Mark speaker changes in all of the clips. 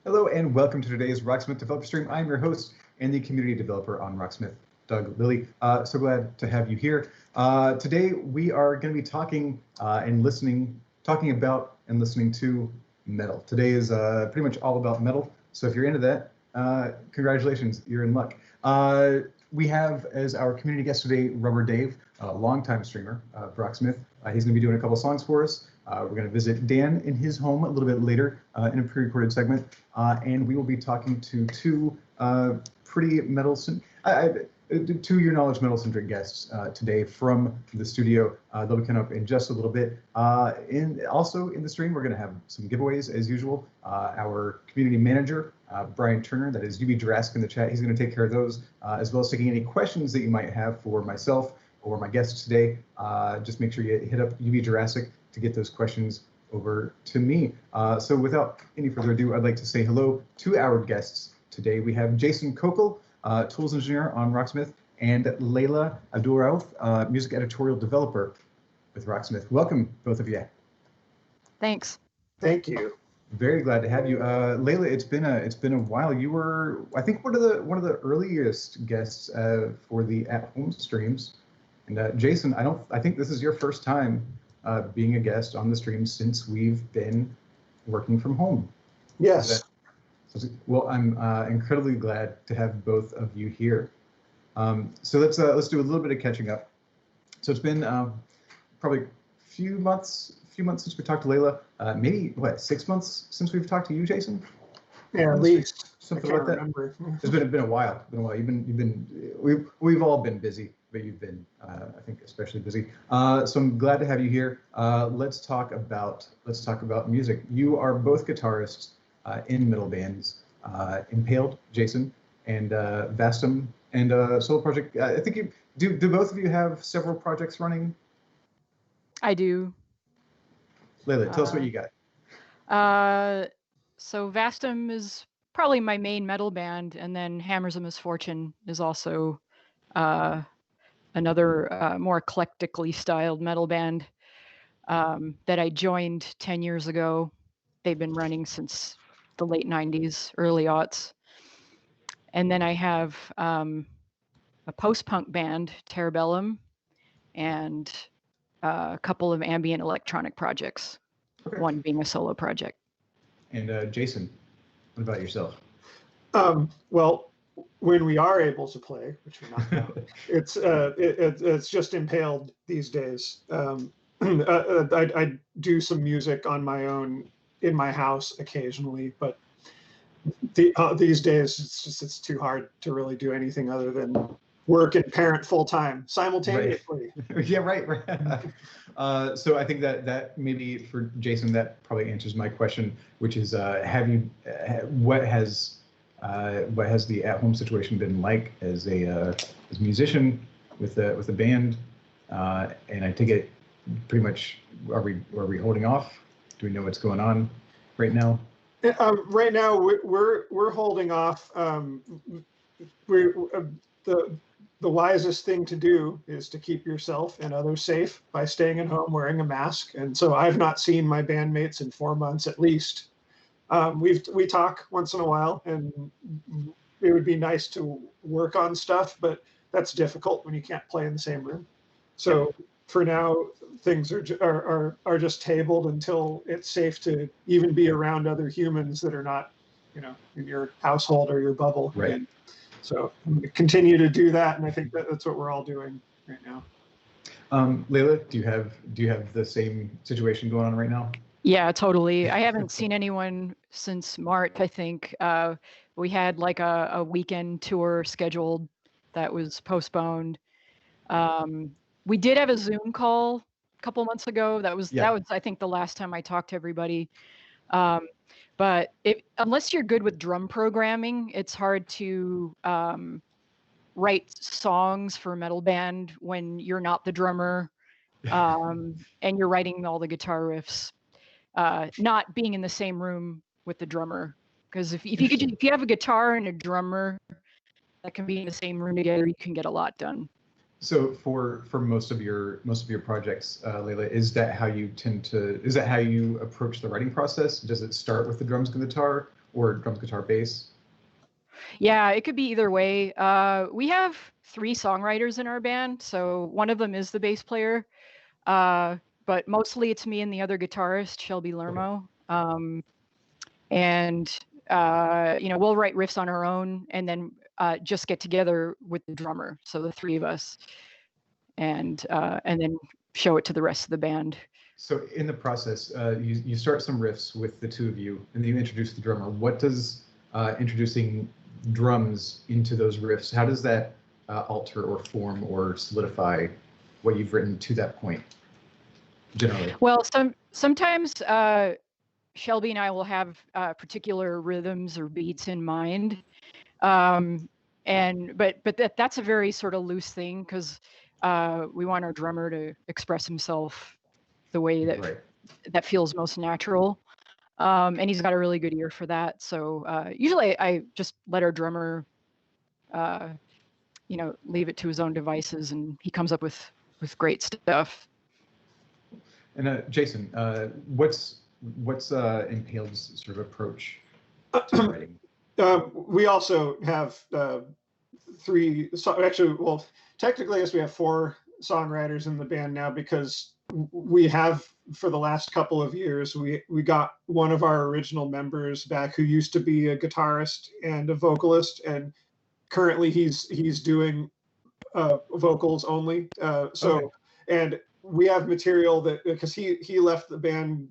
Speaker 1: Hello and welcome to today's Rocksmith Developer Stream. I'm your host and the community developer on Rocksmith, Doug Lilly. So glad to have you here. Today we are going to be talking talking about and listening to metal. Today is pretty much all about metal. So if you're into that, congratulations, you're in luck. We have as our community guest today, RubberDave, a longtime streamer of Rocksmith. He's going to be doing a couple songs for us. We're going to visit Dan in his home a little bit later in a pre-recorded segment, and we will be talking to two pretty to your knowledge metal-centric guests today from the studio. They'll be coming up in just a little bit. Also in the stream, we're going to have some giveaways as usual. Our community manager, Brian Turner, that is UB Jurassic in the chat, he's going to take care of those, as well as taking any questions that you might have for myself or my guests today. Just make sure you hit up UB Jurassic to get those questions over to me. So without any further ado, I'd like to say hello to our guests today. We have Jason Kokel, tools engineer on Rocksmith, and Layla Abdulrauf, music editorial developer with Rocksmith. Welcome, both of you.
Speaker 2: Thanks.
Speaker 3: Thank you.
Speaker 1: Very glad to have you, Layla. It's been a while. You were, I think, one of the earliest guests for the at-home streams, and Jason, I think this is your first time being a guest on the stream since we've been working from home.
Speaker 3: Yes.
Speaker 1: Well, I'm incredibly glad to have both of you here. So let's do a little bit of catching up. So it's been probably a few months since we talked to Layla. Maybe what, 6 months since we've talked to you, Jason?
Speaker 3: Yeah, at least.
Speaker 1: Something like that.
Speaker 3: Remember.
Speaker 1: It's been a while. We've all been busy, but you've been, I think, especially busy. So I'm glad to have you here. Let's talk about music. You are both guitarists in metal bands, Impaled, Jason, and Vastum, and solo project. I think you do. Do both of you have several projects running?
Speaker 2: I do.
Speaker 1: Layla, tell us what you got.
Speaker 2: So Vastum is probably my main metal band, and then Hammers of Misfortune is also another more eclectically styled metal band that I joined 10 years ago. They've been running since the late 90s, early aughts. And then I have a post-punk band, Terabellum, and a couple of ambient electronic projects,
Speaker 1: Okay.
Speaker 2: one being a solo project.
Speaker 1: And Jason, what about yourself?
Speaker 3: Well, when we are able to play, which we're not now, it's just Impaled these days. I do some music on my own in my house occasionally, but these days it's too hard to really do anything other than work and parent full time simultaneously.
Speaker 1: Right. Yeah, right. So I think that maybe for Jason, that probably answers my question, which is, what has the at-home situation been like as a musician with a band? And I take it pretty much, are we holding off? Do we know what's going on right now?
Speaker 3: Right now, we're holding off. The wisest thing to do is to keep yourself and others safe by staying at home wearing a mask. And so I've not seen my bandmates in 4 months at least. We talk once in a while, and it would be nice to work on stuff, but that's difficult when you can't play in the same room. So for now, things are just tabled until it's safe to even be around other humans that are not, in your household or your bubble.
Speaker 1: Right.
Speaker 3: And so continue to do that, and I think that's what we're all doing right now.
Speaker 1: Layla, do you have the same situation going on right now?
Speaker 2: Yeah, totally. I haven't seen anyone since March, I think. We had like a weekend tour scheduled that was postponed. We did have a Zoom call a couple months ago. That was I think the last time I talked to everybody. But unless you're good with drum programming, it's hard to write songs for a metal band when you're not the drummer and you're writing all the guitar riffs, not being in the same room with the drummer. Because if you have a guitar and a drummer that can be in the same room together, you can get a lot done.
Speaker 1: So for most of your projects, Layla, is that how you approach the writing process? Does it start with the drums and guitar, or drums, guitar, bass?
Speaker 2: Yeah, it could be either way. We have 3 songwriters in our band, so one of them is the bass player, but mostly it's me and the other guitarist, Shelby Lermo. And we'll write riffs on our own and then just get together with the drummer, so the 3 of us, and then show it to the rest of the band.
Speaker 1: So in the process, you start some riffs with the 2 of you, and then you introduce the drummer. What does introducing drums into those riffs, how does that alter or form or solidify what you've written to that point, generally?
Speaker 2: Well, sometimes Shelby and I will have particular rhythms or beats in mind, but that's a very sort of loose thing, because we want our drummer to express himself the way that feels most natural, and he's got a really good ear for that. So usually I just let our drummer leave it to his own devices, and he comes up with great stuff.
Speaker 1: And Jason, what's Impaled's sort of approach to writing?
Speaker 3: We also have 3. Actually, well, technically, I guess we have 4 songwriters in the band now, because we have, for the last couple of years, we got one of our original members back, who used to be a guitarist and a vocalist, and currently he's doing vocals only. Okay. And we have material that, because he left the band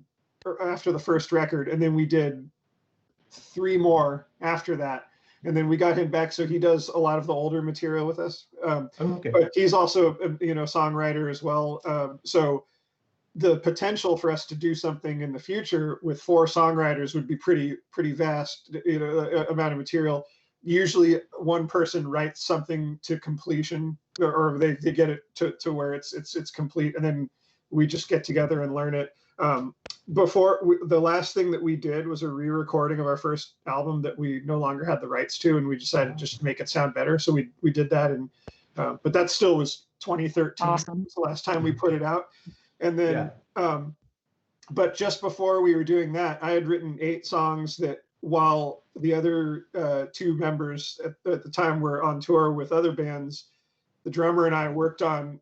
Speaker 3: after the first record, and then we did 3 more after that, and then we got him back, so he does a lot of the older material with us. Okay. But he's also songwriter as well. So the potential for us to do something in the future with 4 songwriters would be pretty vast, amount of material. Usually one person writes something to completion, or they get it to where it's complete, and then we just get together and learn it. The last thing that we did was a re-recording of our first album that we no longer had the rights to, and we decided just to make it sound better. So we did that, and but that still was 2013. Awesome. Was the last time we put it out. And then, but just before we were doing that, I had written 8 songs that, while the other 2 members at the time were on tour with other bands, the drummer and I worked on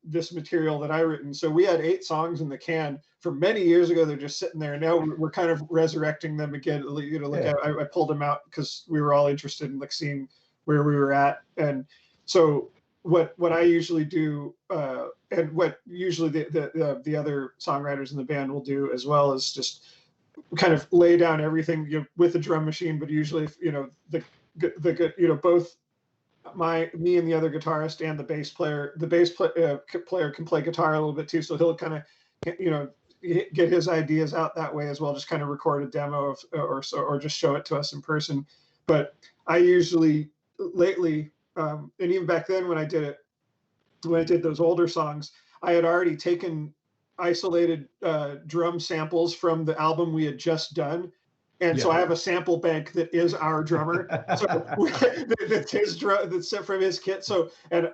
Speaker 3: this material that I written. So we had 8 songs in the can from many years ago. They're just sitting there. Now we're kind of resurrecting them again. I pulled them out because we were all interested in seeing where we were at. And so what I usually do, and what usually the other songwriters in the band will do as well, is just kind of lay down everything with the drum machine. But usually, both me and the other guitarist and the bass player. The bass player can play guitar a little bit too, so he'll kind of get his ideas out that way as well. Just kind of record a demo or just show it to us in person. But I usually lately, and even back then when I did those older songs, I had already taken isolated drum samples from the album we had just done. And so I have a sample bank that is our drummer. So that's his drum, that's sent from his kit. So and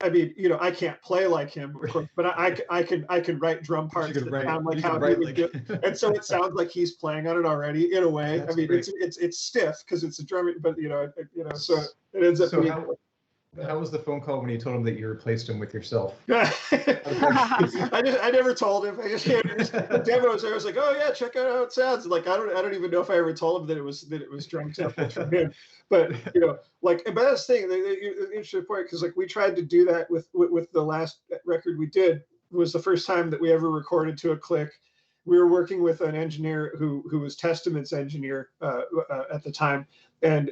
Speaker 3: I mean, I can't play like him, of course, but I can write drum parts that sound like how he would do. And so it sounds like he's playing on it already in a way. That's great. It's stiff because it's a drum, but so it ends up being.
Speaker 1: How was the phone call when you told him that you replaced him with yourself?
Speaker 3: I never told him. I just the demos. I was like, oh yeah, check out how it sounds. I don't even know if I ever told him that it was drum samples from him. But but that's the thing. The interesting point, because we tried to do that with the last record we did. Was the first time that we ever recorded to a click. We were working with an engineer who was Testament's engineer at the time. And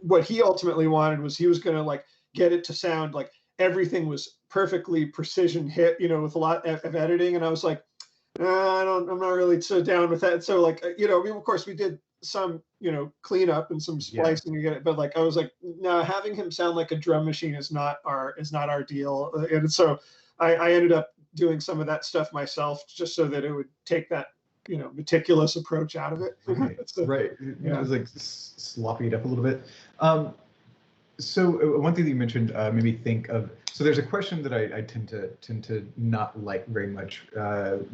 Speaker 3: what he ultimately wanted was he was going to get it to sound like everything was perfectly precision hit, with a lot of editing. And I was like, I'm not really so down with that. So of course we did some, cleanup and some splicing to get it. But I was like, no, having him sound like a drum machine is not our deal. And so I ended up doing some of that stuff myself, just so that it would take that meticulous approach out of it.
Speaker 1: Right. It was slopping it up a little bit. So one thing that you mentioned made me think of. So there's a question that I tend to not like very much,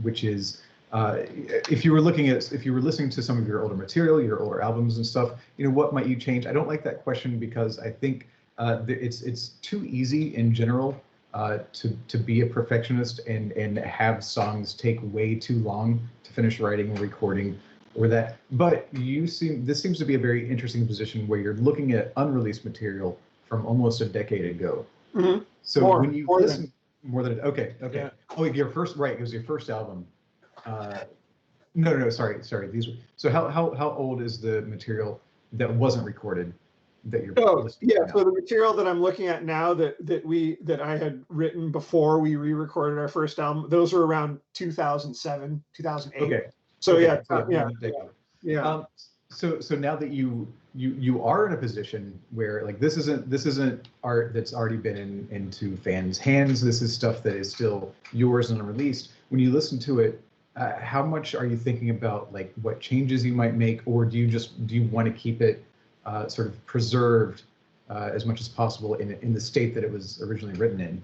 Speaker 1: which is if you were listening to some of your older material, your older albums and stuff, what might you change? I don't like that question because I think it's too easy in general to be a perfectionist and have songs take way too long to finish writing or recording or that. But this seems to be a very interesting position where you're looking at unreleased material from almost a decade ago.
Speaker 3: Mm-hmm.
Speaker 1: So when you listen
Speaker 3: more than
Speaker 1: okay. Yeah. Oh, your first, right? It was your first album. No, sorry. So how old is the material that wasn't recorded that you're listening to now?
Speaker 3: So the material that I'm looking at now that I had written before we re-recorded our first album, those were around 2007, 2008.
Speaker 1: Okay.
Speaker 3: So
Speaker 1: okay.
Speaker 3: Yeah.
Speaker 1: So now that you are in a position where like this isn't art that's already been into fans' hands. This is stuff that is still yours and unreleased. When you listen to it, how much are you thinking about like what changes you might make, or do you want to keep it sort of preserved as much as possible in the state that it was originally written in?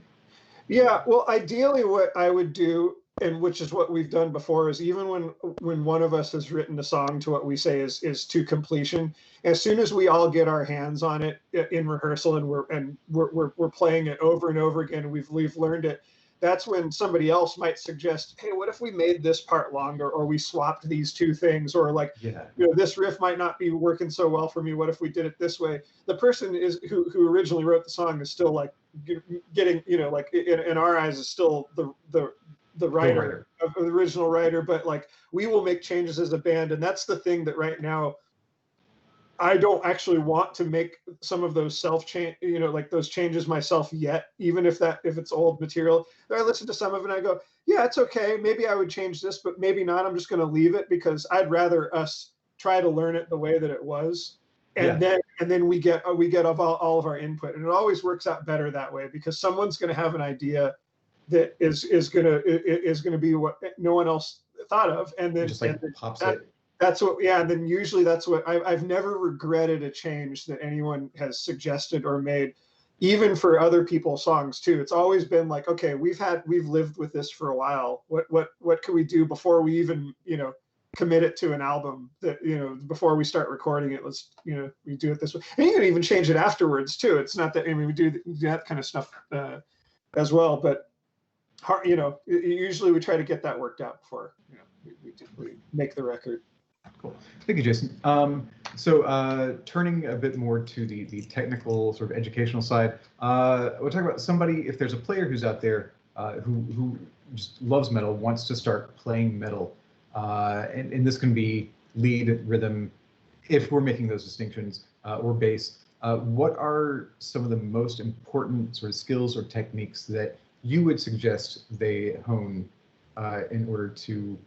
Speaker 3: Yeah, well, ideally what I would do, and which is what we've done before, is even when one of us has written a song to what we say is to completion, as soon as we all get our hands on it in rehearsal and we're playing it over and over again, and we've learned it, that's when somebody else might suggest, hey, what if we made this part longer, or we swapped these two things, or like, this riff might not be working so well for me. What if we did it this way? The person who originally wrote the song is still like getting, like in our eyes is still the writer of the original writer, but like we will make changes as a band, and that's the thing that right now I don't actually want to make some of those like those changes myself yet, even if it's old material. I listen to some of it and I go, yeah, it's okay. Maybe I would change this, but maybe not. I'm just going to leave it because I'd rather us try to learn it the way that it was. And then we get all of our input, and it always works out better that way because someone's going to have an idea that is going to be what no one else thought of, and then
Speaker 1: just like pops it.
Speaker 3: That's what, and then usually that's what I've never regretted a change that anyone has suggested or made, even for other people's songs too. It's always been like, okay, we've lived with this for a while. What can we do before we even, commit it to an album that, before we start recording it, let's, we do it this way. And you can even change it afterwards too. It's not that, we do that kind of stuff as well, but usually we try to get that worked out before, we make the record.
Speaker 1: Cool. Thank you, Jason. So turning a bit more to the technical sort of educational side, we'll talk about if there's a player who's out there who just loves metal, wants to start playing metal, and this can be lead, rhythm, if we're making those distinctions, or bass. What are some of the most important sort of skills or techniques that you would suggest they hone in order to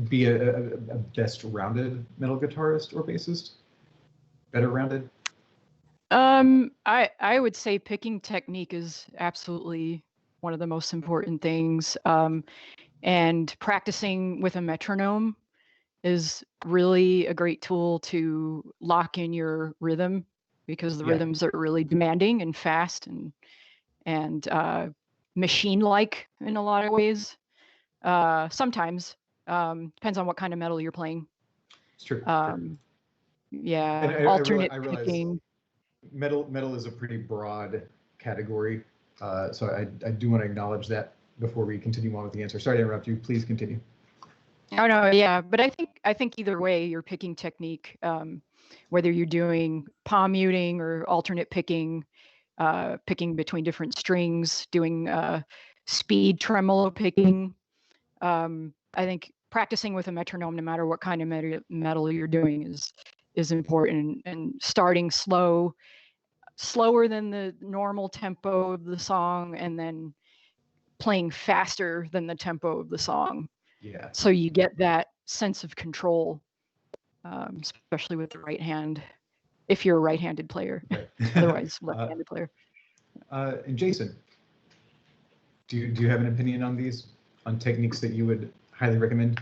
Speaker 1: be a best rounded metal guitarist or bassist? Better rounded?
Speaker 2: I would say picking technique is absolutely one of the most important things. And practicing with a metronome is really a great tool to lock in your rhythm, because the rhythms are really demanding and fast and machine-like in a lot of ways. Sometimes. Depends on what kind of metal you're playing.
Speaker 1: It's true.
Speaker 2: Yeah,
Speaker 1: and
Speaker 2: alternate
Speaker 1: I realize
Speaker 2: picking.
Speaker 1: Metal is a pretty broad category, so I do want to acknowledge that before we continue on with the answer. Sorry to interrupt you. Please continue.
Speaker 2: Oh no, yeah, but I think either way, you're picking technique, whether you're doing palm muting or alternate picking, picking between different strings, doing speed tremolo picking. I think practicing with a metronome, no matter what kind of metal you're doing, is important, and starting slower than the normal tempo of the song, and then playing faster than the tempo of the song.
Speaker 1: Yeah.
Speaker 2: So you get that sense of control, especially with the right hand, if you're a right-handed player.
Speaker 1: Right.
Speaker 2: Otherwise, left-handed player.
Speaker 1: And Jason, do you have an opinion on techniques that you would highly recommend?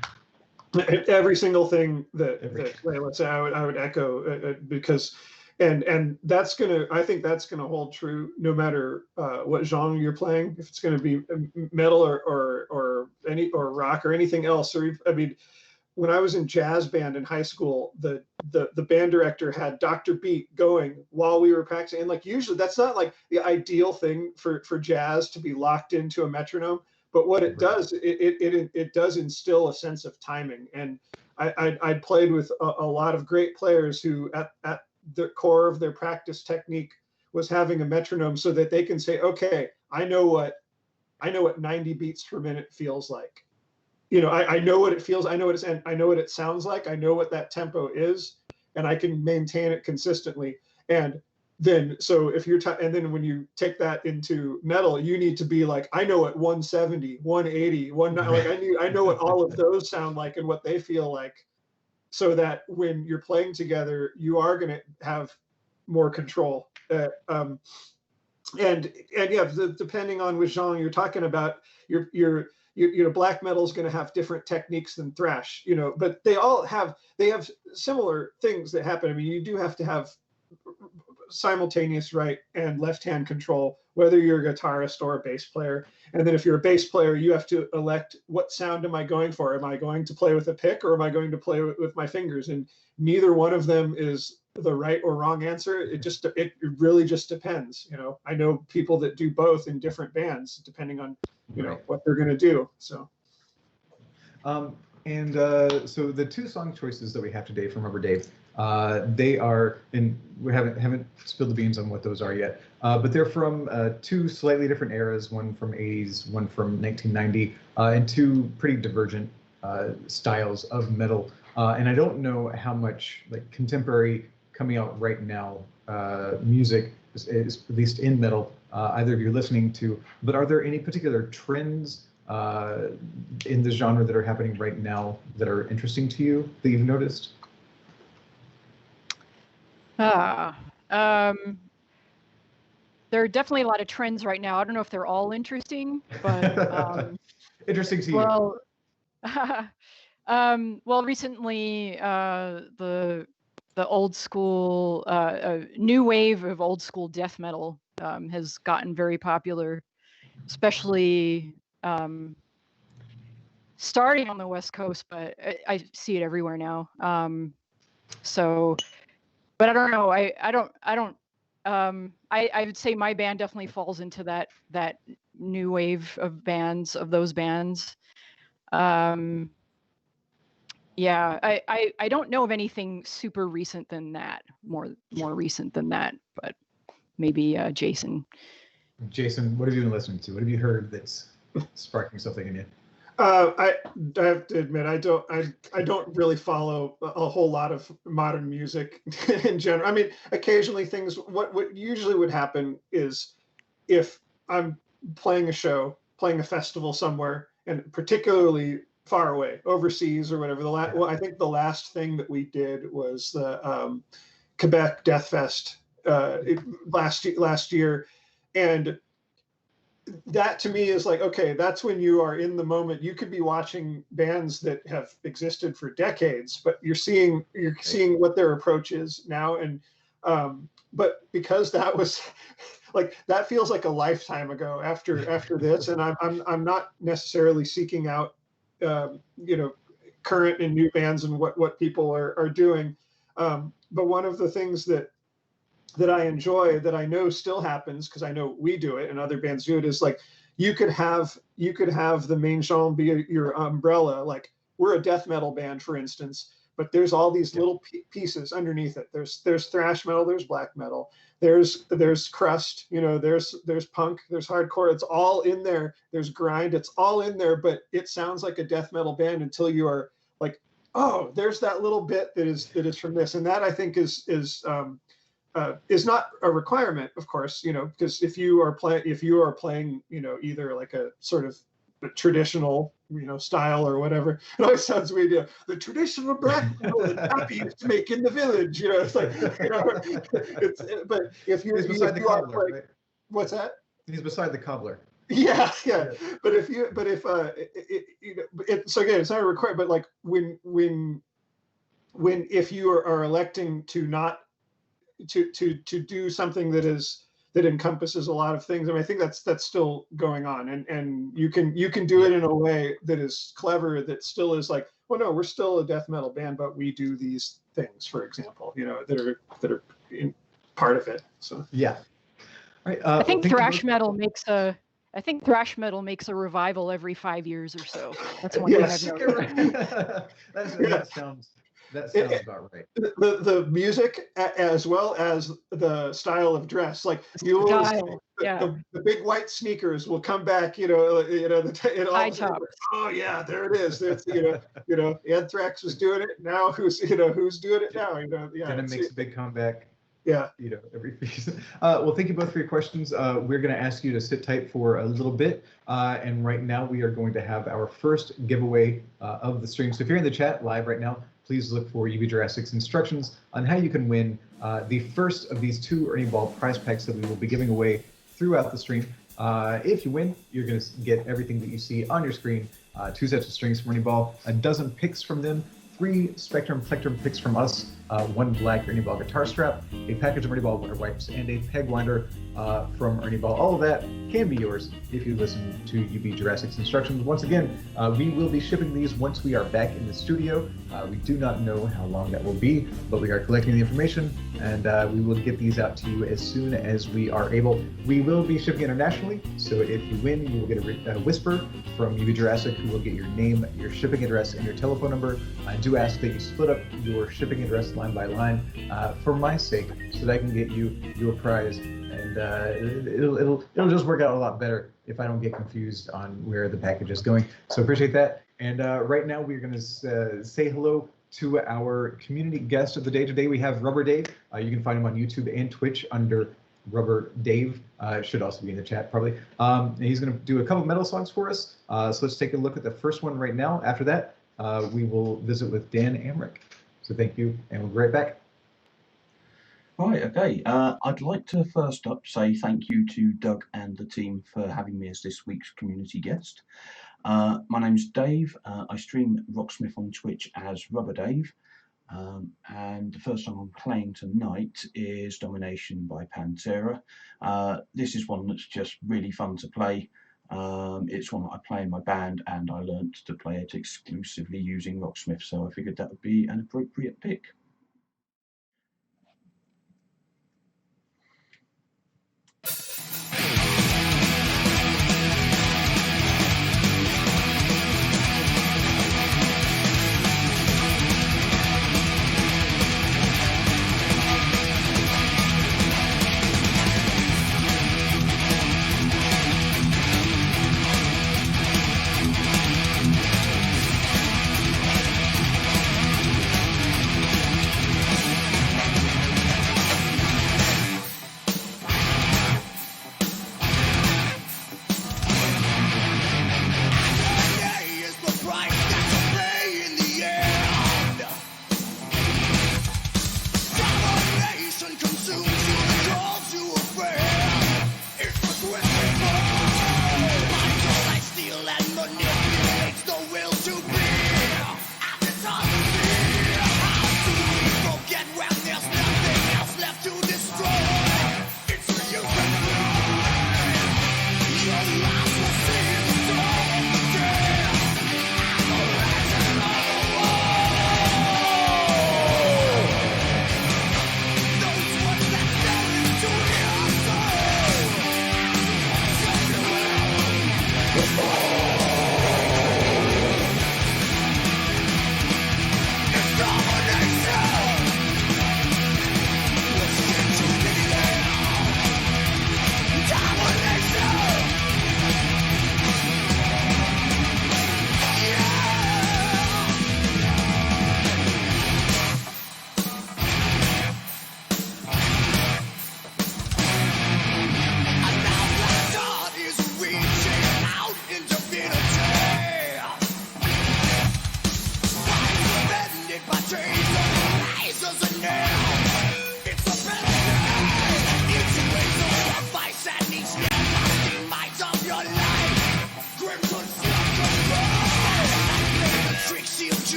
Speaker 3: Every single thing that Layla said, I would echo, because, and I think that's gonna hold true no matter what genre you're playing. If it's gonna be metal or or rock or anything else. I mean, when I was in jazz band in high school, the band director had Dr. Beat going while we were practicing. And like usually that's not like the ideal thing for jazz to be locked into a metronome. But what it does, it does instill a sense of timing. And I played with a lot of great players who at the core of their practice technique was having a metronome so that they can say, okay, I know what 90 beats per minute feels like. You know, I know what it feels. I know what it sounds like. I know what that tempo is, and I can maintain it consistently. And then, so if you're, and then when you take that into metal, you need to be like, I know what 170, 180, like I know what all of those sound like and what they feel like, so that when you're playing together, you are going to have more control. And yeah, depending on which genre you're talking about, you know, black metal is going to have different techniques than thrash, you know, but they have similar things that happen. I mean, you do have to have simultaneous right and left hand control, whether you're a guitarist or a bass player. And then if you're a bass player, you have to elect, what sound am I going for? Am I going to play with a pick, or am I going to play with my fingers? And neither one of them is the right or wrong answer. It really just depends. You know, I know people that do both in different bands depending on, you know, what they're going to do. So
Speaker 1: so the two song choices that we have today from RubberDave, they are, and we haven't spilled the beans on what those are yet, but they're from two slightly different eras, one from 80s, one from 1990, and two pretty divergent styles of metal. And I don't know how much like contemporary coming out right now music is at least in metal, either of you listening to, but are there any particular trends in the genre that are happening right now that are interesting to you that you've noticed?
Speaker 2: There are definitely a lot of trends right now. I don't know if they're all interesting, but
Speaker 1: interesting to
Speaker 2: you. Well, recently the old school, new wave of old school death metal has gotten very popular, especially starting on the West Coast, but I see it everywhere now. So, but I don't know. I would say my band definitely falls into that new wave of bands, of those bands. Yeah, I don't know of anything super recent than that, more recent than that, but maybe Jason.
Speaker 1: Jason, what have you been listening to? What have you heard that's sparking something in you?
Speaker 3: I have to admit, I don't really follow a whole lot of modern music in general. I mean, occasionally things, what usually would happen is if I'm playing a show, playing a festival somewhere, and particularly far away, overseas or whatever. Well, I think the last thing that we did was the Quebec Death Fest last year, and that to me is like, okay, that's when you are in the moment. You could be watching bands that have existed for decades, but you're seeing what their approach is now, and but because that was like, that feels like a lifetime ago after this, and I'm not necessarily seeking out you know, current and new bands and what people are doing. But one of the things that I enjoy, that I know still happens, because I know we do it and other bands do it, is like you could have the main genre be your umbrella. Like, we're a death metal band, for instance, but there's all these little pieces underneath it. There's thrash metal, there's black metal, there's crust, you know, there's punk, there's hardcore. It's all in there. There's grind. It's all in there, but it sounds like a death metal band until you are like, oh, there's that little bit that is from this, and that I think is not a requirement, of course, you know, because if you are playing, you know, either like a sort of a traditional, you know, style or whatever. It always sounds weird, you know, the traditional black metal that Happy used to make in the village, you know. It's like, you know, but if you're beside the cobbler, right? What's that?
Speaker 1: He's beside the cobbler.
Speaker 3: Yeah. But if you know, so again, it's not a requirement, but like when if you are electing to not to do something that that encompasses a lot of things. I mean, I think that's still going on, and you can do it in a way that is clever, that still is like, well, no, we're still a death metal band, but we do these things, for example, that are in part of it. So
Speaker 1: yeah. All right.
Speaker 2: I think thrash metal makes a revival every 5 years or so. That's one
Speaker 3: Yes.
Speaker 2: thing I've noticed.
Speaker 1: That sounds about right.
Speaker 3: The music as well as the style of dress, like you always, the big white sneakers will come back,
Speaker 2: high tops.
Speaker 3: Oh yeah, there it is. It's, Anthrax was doing it. Now who's doing it now? Yeah,
Speaker 1: and it makes a big comeback.
Speaker 3: Yeah.
Speaker 1: Every season. Well, thank you both for your questions. We're going to ask you to sit tight for a little bit. And right now we are going to have our first giveaway of the stream. So if you're in the chat live right now, please look for UB Jurassic's instructions on how you can win the first of these 2 Ernie Ball prize packs that we will be giving away throughout the stream. If you win, you're going to get everything that you see on your screen. 2 sets of strings from Ernie Ball, a dozen picks from them, 3 Spectrum Plectrum picks from us, 1 black Ernie Ball guitar strap, a package of Ernie Ball water wipes, and a peg winder from Ernie Ball. All of that can be yours if you listen to UB Jurassic's instructions. Once again, we will be shipping these once we are back in the studio. We do not know how long that will be, but we are collecting the information, and we will get these out to you as soon as we are able. We will be shipping internationally, so if you win, you will get a whisper from UB Jurassic, who will get your name, your shipping address, and your telephone number. I do ask that you split up your shipping address line by line for my sake, so that I can get you your prize. And it'll just work out a lot better if I don't get confused on where the package is going. So appreciate that. And right now we're going to say hello to our community guest of the day. Today we have RubberDave. You can find him on YouTube and Twitch under RubberDave. Should also be in the chat probably. And he's going to do a couple metal songs for us. So let's take a look at the first one right now. After that, we will visit with Dan Amrick. So thank you, and we'll be right back.
Speaker 4: Right, okay. I'd like to first up say thank you to Doug and the team for having me as this week's community guest. My name's Dave. I stream Rocksmith on Twitch as RubberDave. And the first song I'm playing tonight is Domination by Pantera. This is one that's just really fun to play. It's one that I play in my band, and I learnt to play it exclusively using Rocksmith, so I figured that would be an appropriate pick.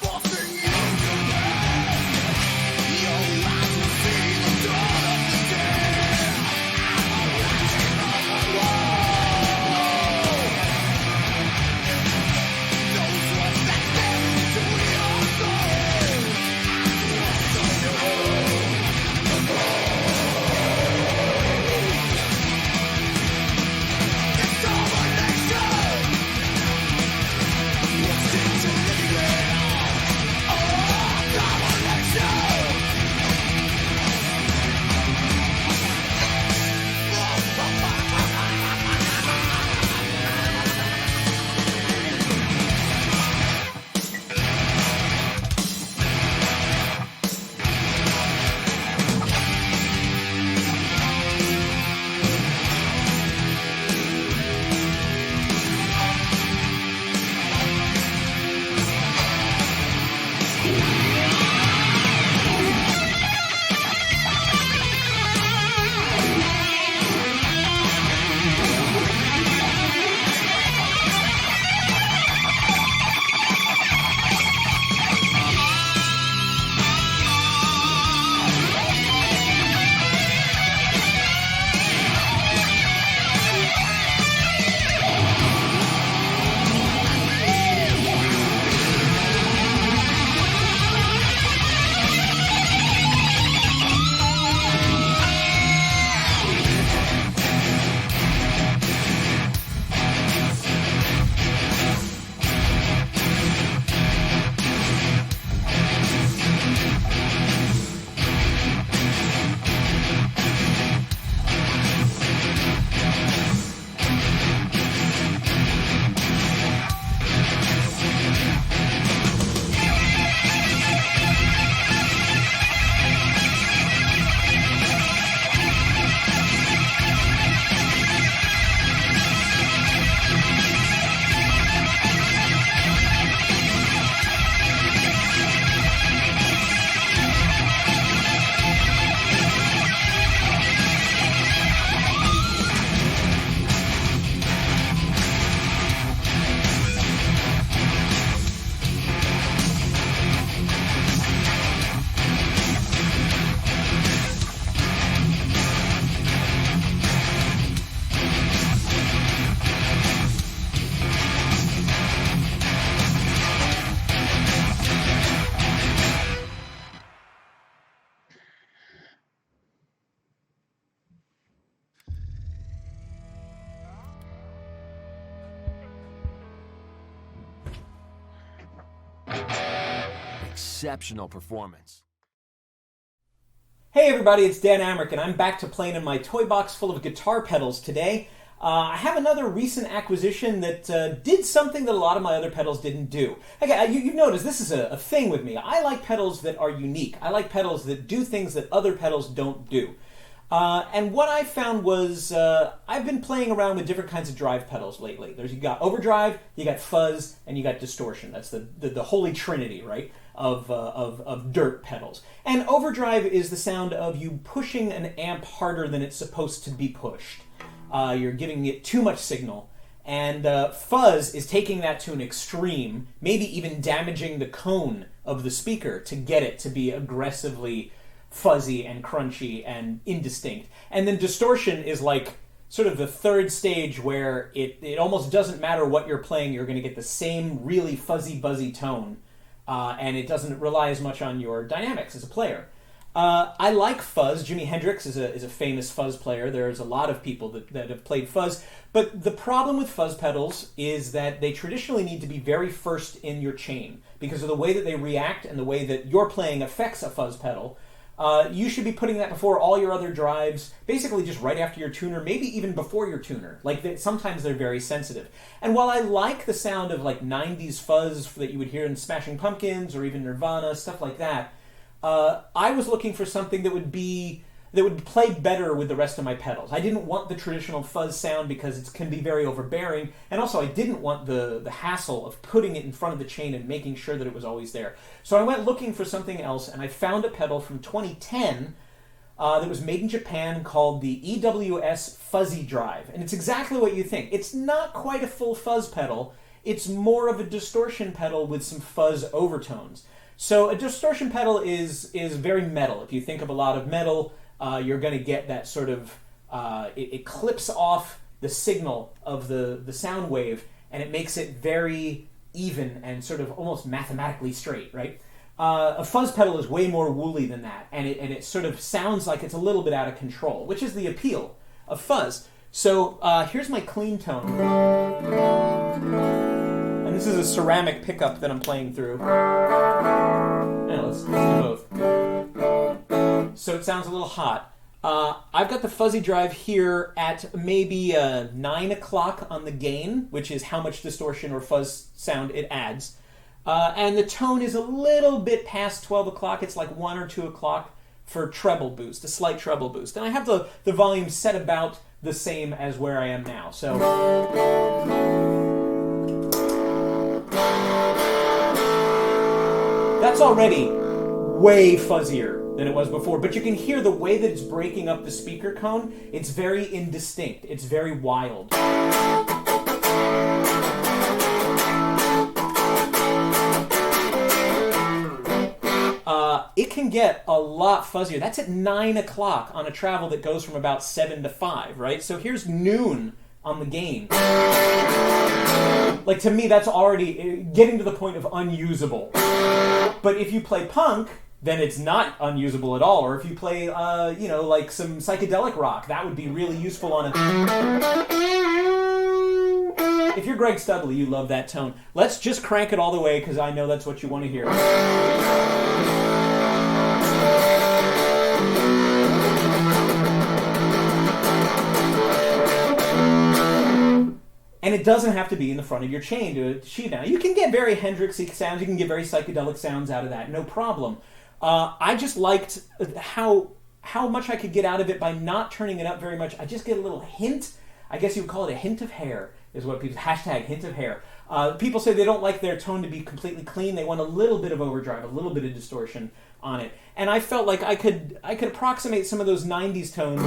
Speaker 5: Forcing you to rest. Your eyes will see the exceptional performance.
Speaker 6: Hey everybody, it's Dan Amrick, and I'm back to playing in my toy box full of guitar pedals today. I have another recent acquisition that did something that a lot of my other pedals didn't do. Okay, you've noticed this is a thing with me. I like pedals that are unique. I like pedals that do things that other pedals don't do. And what I found was I've been playing around with different kinds of drive pedals lately. You got overdrive, you got fuzz, and you got distortion. That's the holy trinity, right, of dirt pedals. And overdrive is the sound of you pushing an amp harder than it's supposed to be pushed. You're giving it too much signal. And fuzz is taking that to an extreme, maybe even damaging the cone of the speaker to get it to be aggressively fuzzy and crunchy and indistinct. And then distortion is like sort of the third stage where it almost doesn't matter what you're playing, you're going to get the same really fuzzy, buzzy tone. And it doesn't rely as much on your dynamics as a player. I like fuzz. Jimi Hendrix is a famous fuzz player. There's a lot of people that have played fuzz. But the problem with fuzz pedals is that they traditionally need to be very first in your chain because of the way that they react and the way that your playing affects a fuzz pedal. You should be putting that before all your other drives, basically just right after your tuner, maybe even before your tuner. Sometimes they're very sensitive. And while I like the sound of like 90s fuzz that you would hear in Smashing Pumpkins or even Nirvana, stuff like that, I was looking for something that would play better with the rest of my pedals. I didn't want the traditional fuzz sound because it can be very overbearing, and also I didn't want the hassle of putting it in front of the chain and making sure that it was always there. So I went looking for something else, and I found a pedal from 2010 that was made in Japan called the EWS Fuzzy Drive, and it's exactly what you think. It's not quite a full fuzz pedal. It's more of a distortion pedal with some fuzz overtones. So a distortion pedal is very metal. If you think of a lot of metal, you're going to get that sort of, it clips off the signal of the sound wave, and it makes it very even and sort of almost mathematically straight, right? A fuzz pedal is way more woolly than that, and it sort of sounds like it's a little bit out of control, which is the appeal of fuzz. So here's my clean tone. And this is a ceramic pickup that I'm playing through. Yeah, let's do both. So it sounds a little hot. I've got the fuzzy drive here at maybe 9 o'clock on the gain, which is how much distortion or fuzz sound it adds. And the tone is a little bit past 12 o'clock. It's like 1 or 2 o'clock for treble boost, a slight treble boost. And I have the volume set about the same as where I am now. So that's already way fuzzier than it was before, but you can hear the way that it's breaking up the speaker cone. It's very indistinct. It's very wild. It can get a lot fuzzier. That's at 9 o'clock on a travel that goes from about 7 to 5, right? So here's noon on the gain. Like, to me, that's already getting to the point of unusable. But if you play punk, then it's not unusable at all. Or if you play, like some psychedelic rock, that would be really useful on a... If you're Greg Studley, you love that tone. Let's just crank it all the way, because I know that's what you want to hear. And it doesn't have to be in the front of your chain to achieve that. You can get very Hendrixy sounds, you can get very psychedelic sounds out of that, no problem. I just liked how much I could get out of it by not turning it up very much. I just get a little hint, I guess you would call it a hint of hair, is what people, hashtag hint of hair. People say they don't like their tone to be completely clean, they want a little bit of overdrive, a little bit of distortion on it. And I felt like I could approximate some of those 90s tones.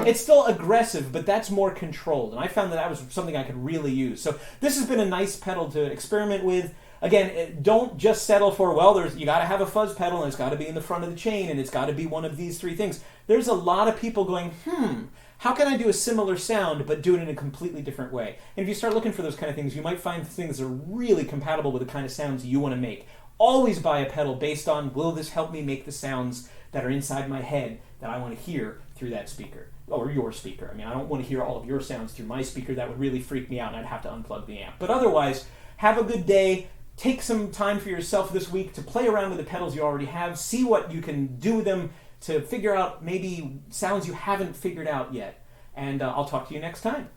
Speaker 6: It's still aggressive, but that's more controlled, and I found that was something I could really use. So this has been a nice pedal to experiment with. Again, don't just settle for, well, you got to have a fuzz pedal, and it's got to be in the front of the chain, and it's got to be one of these three things. There's a lot of people going, how can I do a similar sound, but do it in a completely different way? And if you start looking for those kind of things, you might find things that are really compatible with the kind of sounds you want to make. Always buy a pedal based on, will this help me make the sounds that are inside my head that I want to hear through that speaker? Or your speaker. I mean, I don't want to hear all of your sounds through my speaker. That would really freak me out, and I'd have to unplug the amp. But otherwise, have a good day. take some time for yourself this week to play around with the pedals you already have, see what you can do with them to figure out maybe sounds you haven't figured out yet. And I'll talk to you next time.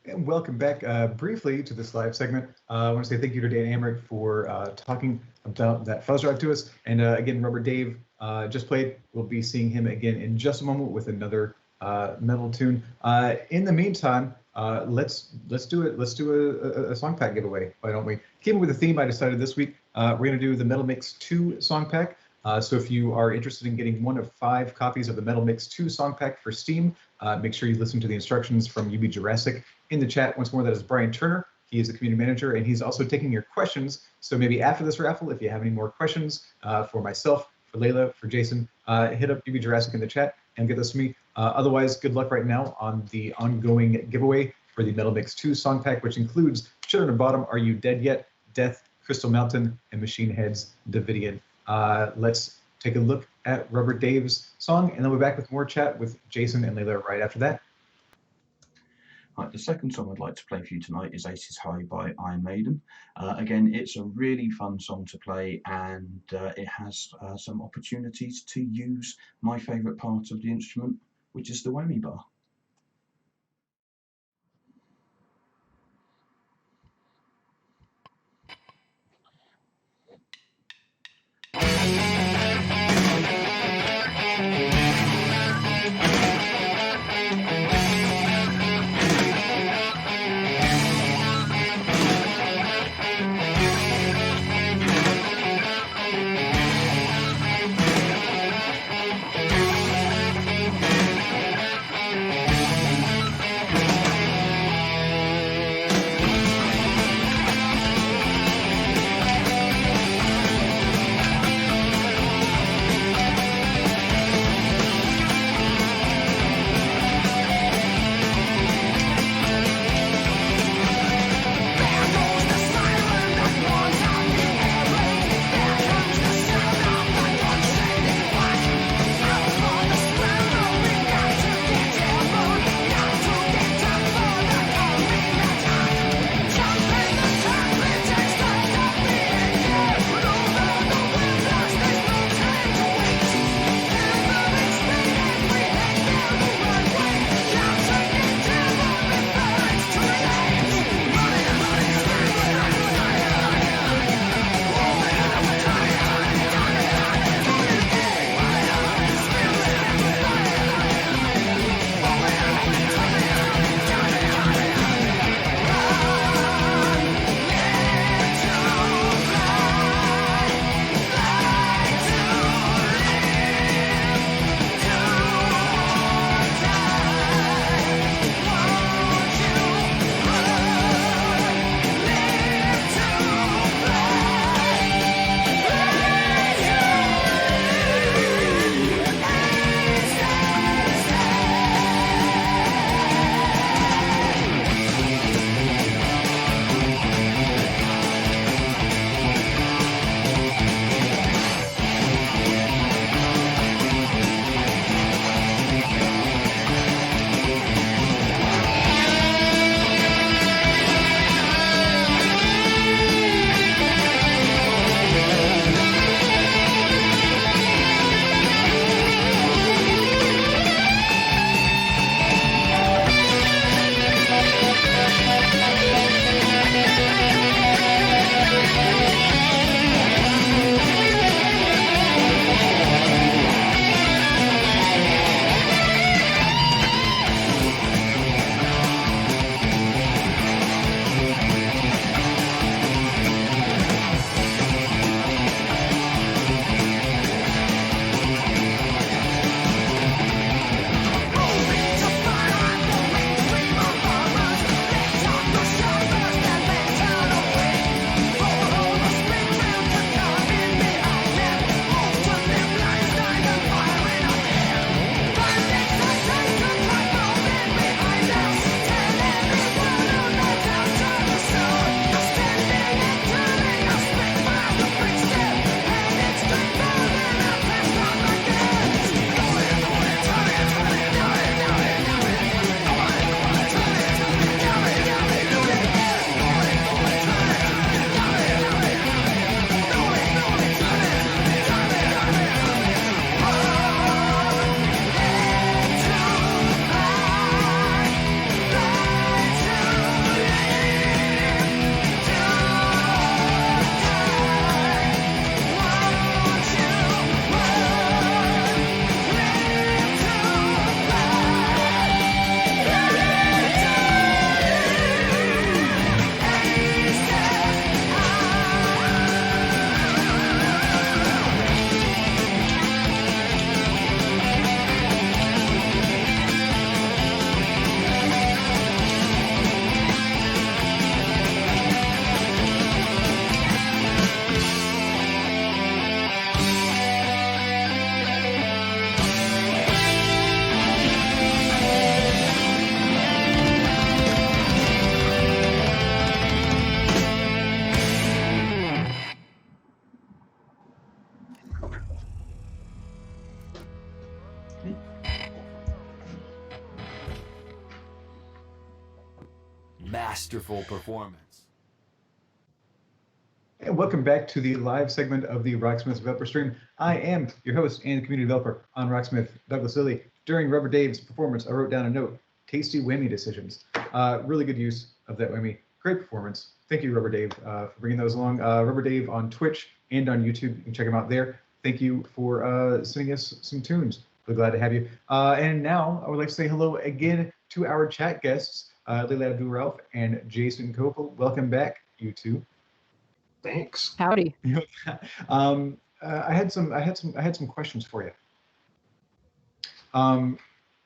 Speaker 1: And welcome back briefly to this live segment. I want to say thank you to Dan Amrick for talking about that fuzz drive to us. And again, RubberDave just played. We'll be seeing him again in just a moment with another metal tune. In the meantime, let's do it. Let's do a song pack giveaway. Why don't we? Keeping with the theme, I decided this week we're going to do the Metal Mix 2 song pack. So if you are interested in getting one of 5 copies of the Metal Mix 2 song pack for Steam, make sure you listen to the instructions from UB Jurassic in the chat. Once more, that is Brian Turner. He is the community manager, and he's also taking your questions. So maybe after this raffle, if you have any more questions for myself, for Layla, for Jason, hit up UB Jurassic in the chat and get those to me. Otherwise, good luck right now on the ongoing giveaway for the Metal Mix 2 song pack, which includes Children of Bottom, Are You Dead Yet?, Death, Crystal Mountain, and Machine Head's Davidian. Let's take a look at RubberDave's song, and then we'll be back with more chat with Jason and Layla right after that.
Speaker 4: Right, the second song I'd like to play for you tonight is Aces High by Iron Maiden. Again, it's a really fun song to play, and it has some opportunities to use my favourite part of the instrument, which is the whammy bar.
Speaker 5: masterful performance.
Speaker 1: And welcome back to the live segment of the Rocksmith developer stream. I am your host and community developer on Rocksmith, Douglas Lilly. During RubberDave's performance, I wrote down a note: tasty whammy decisions. Really good use of that whammy. Great performance. Thank you, RubberDave, for bringing those along. RubberDave on Twitch and on YouTube. You can check him out there. Thank you for sending us some tunes. Really glad to have you. And now I would like to say hello again to our chat guests, Leila Abdul-Rauf and Jason Kopel. Welcome back, you two.
Speaker 3: Thanks.
Speaker 2: Howdy.
Speaker 1: I had some questions for you.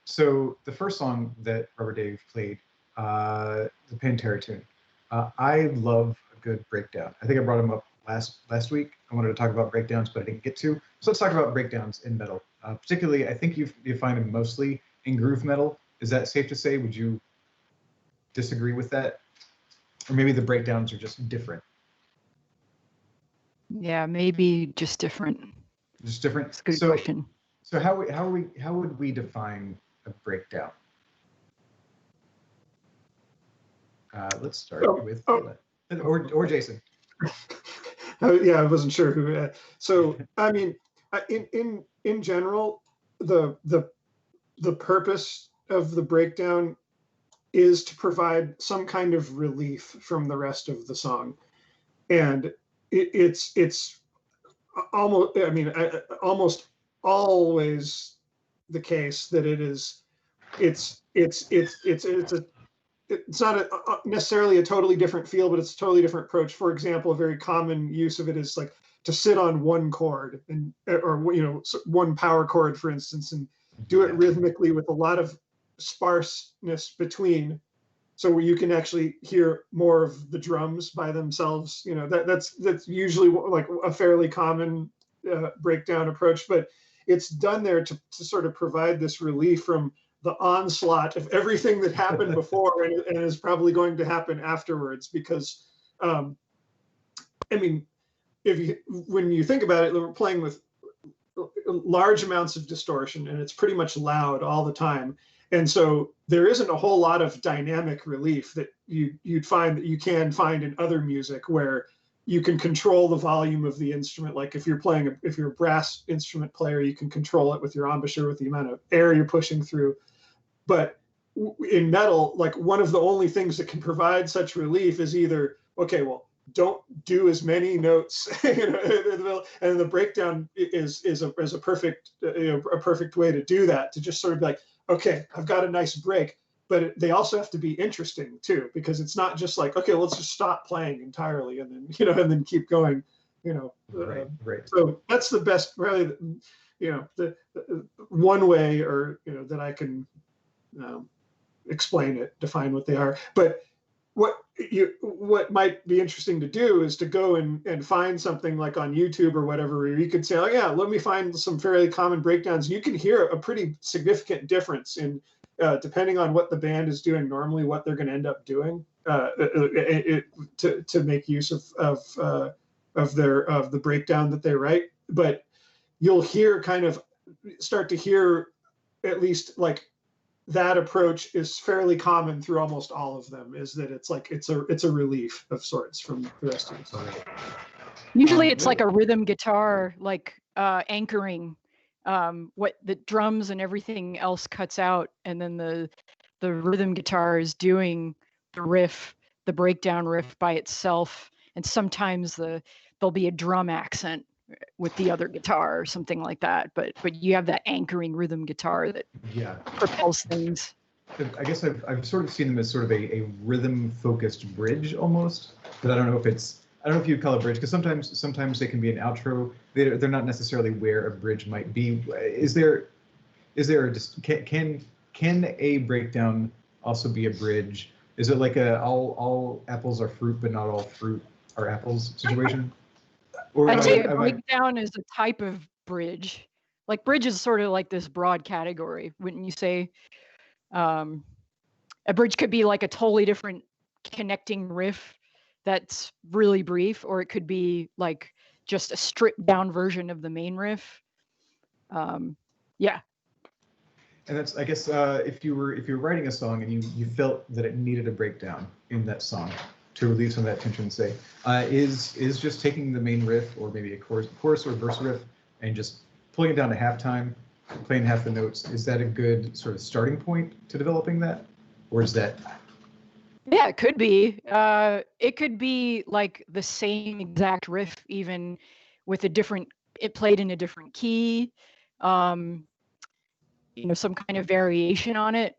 Speaker 1: So the first song that RubberDave played, the Pantera tune, I love a good breakdown. I think I brought him up last week. I wanted to talk about breakdowns, but I didn't get to. So let's talk about breakdowns in metal. Particularly, I think you find them mostly in groove metal. Is that safe to say? Would you disagree with that? Or maybe the breakdowns are just different.
Speaker 2: Yeah, maybe just different.
Speaker 1: Just different.
Speaker 2: That's a good question.
Speaker 1: So how would we define a breakdown? Let's start with or Jason.
Speaker 3: Yeah, I wasn't sure who. So I mean, in general, the purpose of the breakdown is to provide some kind of relief from the rest of the song, and it's almost, I mean, almost always the case that it's not necessarily a totally different feel, but it's a totally different approach. For example, a very common use of it is like to sit on one chord or one power chord, for instance, and do it rhythmically with a lot of sparseness between, so you can actually hear more of the drums by themselves. That's usually like a fairly common breakdown approach, but it's done there to sort of provide this relief from the onslaught of everything that happened before and is probably going to happen afterwards. Because, I mean, when you think about it, we're playing with large amounts of distortion, and it's pretty much loud all the time. And so there isn't a whole lot of dynamic relief that you'd find that you can find in other music, where you can control the volume of the instrument. Like if you're a brass instrument player, you can control it with your embouchure, with the amount of air you're pushing through. But in metal, like one of the only things that can provide such relief is either, okay, well, don't do as many notes, and the breakdown is a perfect way to do that, to just sort of be like, okay, I've got a nice break. But they also have to be interesting too, because it's not just like, okay, let's just stop playing entirely and then keep going,
Speaker 1: Right.
Speaker 3: So that's the best, really, the one way, or that I can explain it, define what they are. But what might be interesting to do is to go and find something like on YouTube or whatever, where you could say, oh yeah, let me find some fairly common breakdowns. You can hear a pretty significant difference in, depending on what the band is doing normally, what they're going to end up doing to make use of the breakdown that they write. But you'll start to hear, at least like, that approach is fairly common through almost all of them, is that it's like it's a relief of sorts from the rest of the song.
Speaker 2: Usually it's like a rhythm guitar, like anchoring what the drums and everything else cuts out, and then the rhythm guitar is doing the riff, the breakdown riff by itself, and sometimes there'll be a drum accent with the other guitar or something like that, but you have that anchoring rhythm guitar that propels things.
Speaker 1: I guess I've sort of seen them as sort of a rhythm focused bridge almost, but I don't know if you'd call it bridge, because sometimes they can be an outro. They're not necessarily where a bridge might be. Can a breakdown also be a bridge? Is it like all apples are fruit but not all fruit are apples situation? Or
Speaker 2: I'd say a breakdown is a type of bridge. Like bridge is sort of like this broad category, wouldn't you say? A bridge could be like a totally different connecting riff that's really brief, or it could be like just a stripped down version of the main riff. Yeah.
Speaker 1: And that's, I guess, if you were writing a song and you felt that it needed a breakdown in that song to relieve some of that tension, say, is just taking the main riff or maybe a chorus or verse riff and just pulling it down to halftime, playing half the notes. Is that a good sort of starting point to developing that, or is that?
Speaker 2: Yeah, it could be. It could be like the same exact riff, even with it played in a different key. Some kind of variation on it.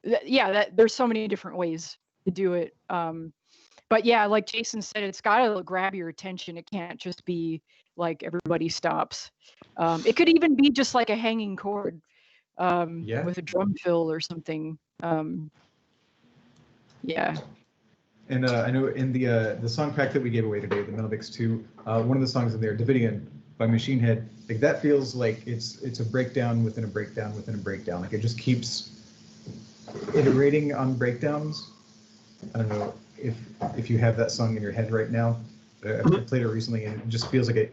Speaker 2: There's so many different ways to do it. But yeah, like Jason said, it's got to grab your attention. It can't just be like everybody stops. It could even be just like a hanging chord with a drum fill or something. Yeah.
Speaker 1: And I know in the song pack that we gave away today, the Metal Mix 2, one of the songs in there, Davidian by Machine Head, like that feels like it's a breakdown within a breakdown within a breakdown. Like it just keeps iterating on breakdowns. I don't know if you have that song in your head right now. I played it recently and it just feels like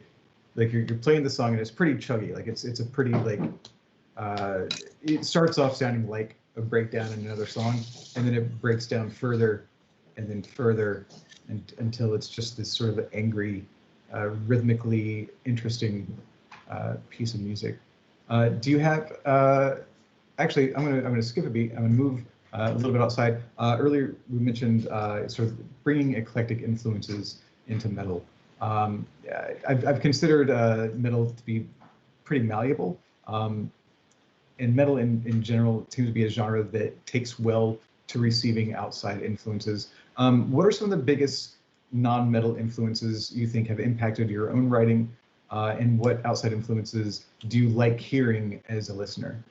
Speaker 1: you're playing the song and it's pretty chuggy. Like it's a pretty like it starts off sounding like a breakdown in another song, and then it breaks down further and then further until it's just this sort of angry, rhythmically interesting piece of music. Do you have? Actually, I'm gonna skip a beat. I'm gonna move a little bit outside. Earlier we mentioned sort of bringing eclectic influences into metal. I've considered metal to be pretty malleable. And metal in general seems to be a genre that takes well to receiving outside influences. What are some of the biggest non-metal influences you think have impacted your own writing, and what outside influences do you like hearing as a listener?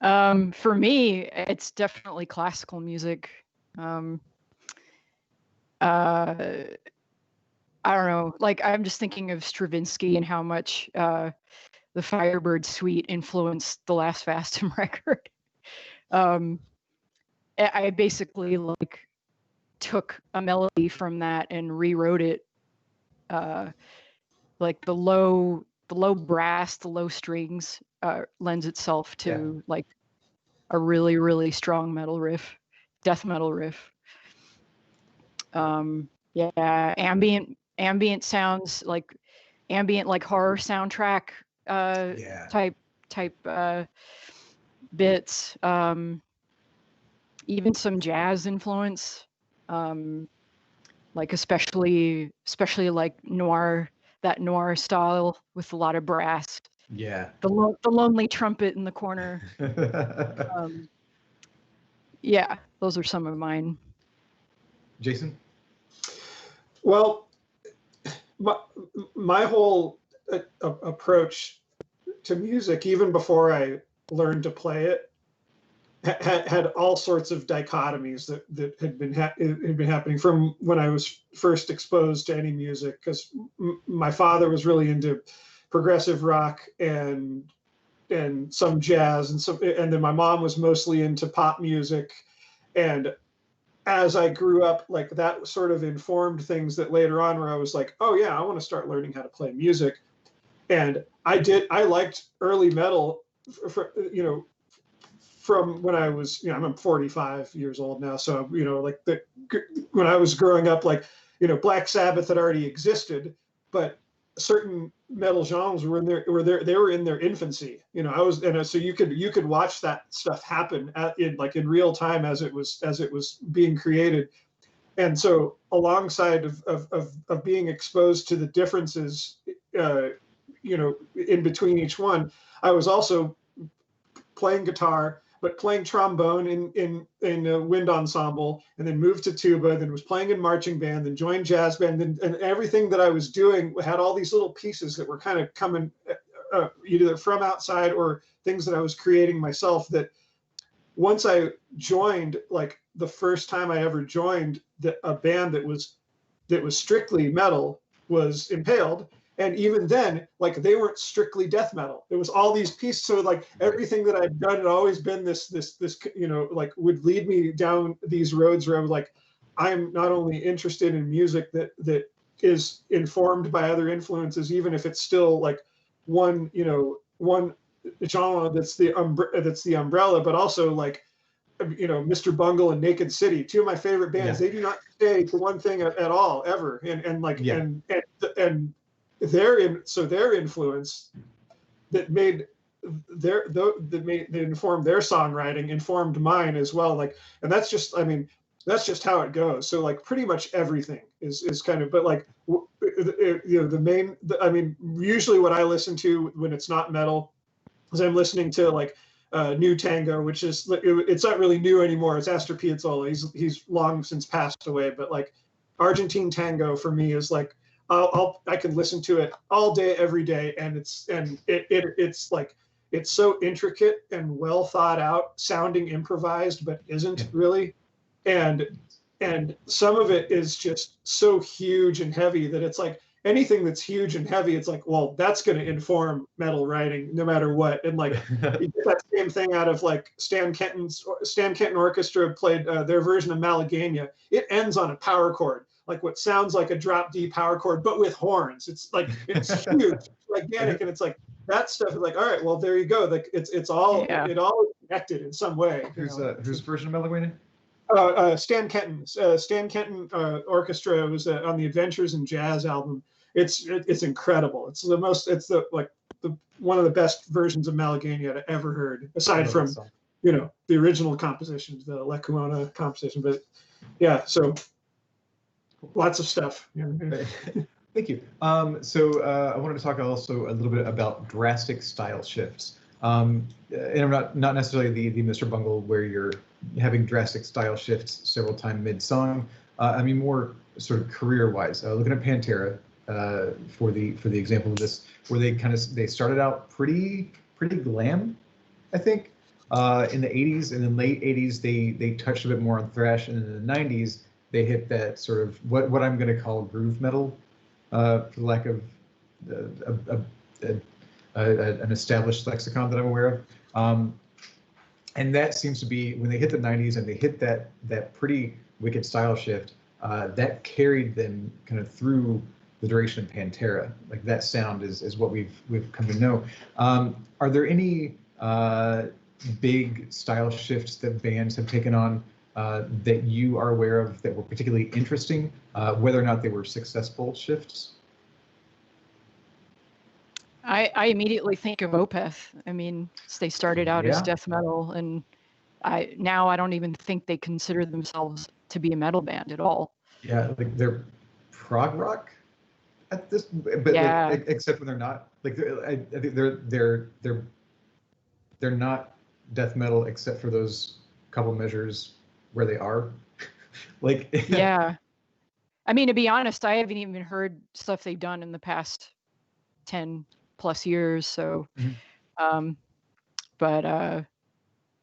Speaker 2: For me, it's definitely classical music. I don't know, like I'm just thinking of Stravinsky and how much the Firebird Suite influenced the last Fastum record. I basically like took a melody from that and rewrote it. Like the low brass, the low strings lends itself to like a really, really strong metal riff, death metal riff. Ambient sounds like ambient like horror soundtrack type bits, even some jazz influence, like especially like that noir style with a lot of brass.
Speaker 1: Yeah.
Speaker 2: The lonely trumpet in the corner. Those are some of mine.
Speaker 1: Jason?
Speaker 3: Well, my whole approach to music, even before I learned to play it, had all sorts of dichotomies that had been happening from when I was first exposed to any music. Because my father was really into progressive rock and some jazz and then my mom was mostly into pop music. And as I grew up, like that sort of informed things that later on where I was like, oh yeah, I want to start learning how to play music. And I liked early metal from when I was, I'm 45 years old now. So, like when I was growing up, like, Black Sabbath had already existed, but certain metal genres were in their infancy. So you could watch that stuff happen in real time as it was being created. And so alongside of being exposed to the differences, in between each one, I was also playing guitar, but playing trombone in a wind ensemble, and then moved to tuba, then was playing in marching band, then joined jazz band, and everything that I was doing had all these little pieces that were kind of coming either from outside or things that I was creating myself. That once I joined, like the first time I ever joined a band that was strictly metal was Impaled. And even then, like they weren't strictly death metal. It was all these pieces. So like everything that I'd done had always been this, like would lead me down these roads where I was like, I'm not only interested in music that is informed by other influences, even if it's still like one, one genre that's the umbrella, but also like, Mr. Bungle and Naked City, two of my favorite bands. They do not stay to one thing at all ever, and their influence that informed their songwriting informed mine as well. Like, and that's just how it goes. So like pretty much everything is kind of, but like usually what I listen to when it's not metal is I'm listening to like New Tango, which is, it's not really new anymore. It's Astor Piazzolla. He's long since passed away, but like Argentine Tango for me is like, I can listen to it all day, every day, and it's like, it's so intricate and well thought out, sounding improvised, but isn't really, and some of it is just so huge and heavy that it's like, anything that's huge and heavy, it's like, well, that's going to inform metal writing no matter what. And like, you get that same thing out of like Stan Kenton Orchestra played their version of Malagueña. It ends on a power chord, like what sounds like a drop D power chord, but with horns. It's like, it's huge, gigantic, and it's like, that stuff is like, all right, well, there you go. Like it all is connected in some way.
Speaker 1: Whose version of Malagueña?
Speaker 3: Stan Kenton Orchestra was on the Adventures in Jazz album. It's incredible. It's one of the best versions of Malagueña I've ever heard, aside from the original compositions, the La Cuona composition. But yeah, so lots of stuff.
Speaker 1: Thank you. So I wanted to talk also a little bit about drastic style shifts. And I'm not necessarily the Mr. Bungle where you're having drastic style shifts several times mid-song. I mean more sort of career-wise. Looking at Pantera for the example of this, where they started out pretty glam, I think, in the 80s, and then late 80s they touched a bit more on thrash, and in the 90s they hit that sort of what I'm going to call groove metal, for lack of an established lexicon that I'm aware of. And that seems to be when they hit the 90s and they hit that pretty wicked style shift, that carried them kind of through the duration of Pantera. Like that sound is what we've come to know. Are there any big style shifts that bands have taken on that you are aware of that were particularly interesting, whether or not they were successful shifts?
Speaker 2: I immediately think of Opeth. I mean, they started out as death metal, and I don't even think they consider themselves to be a metal band at all.
Speaker 1: Yeah, like they're prog rock at this, but like, except when they're not. Like I think they're not death metal except for those couple measures where they are. Like
Speaker 2: yeah, I mean, to be honest, I haven't even heard stuff they've done in the past 10+ years. So, but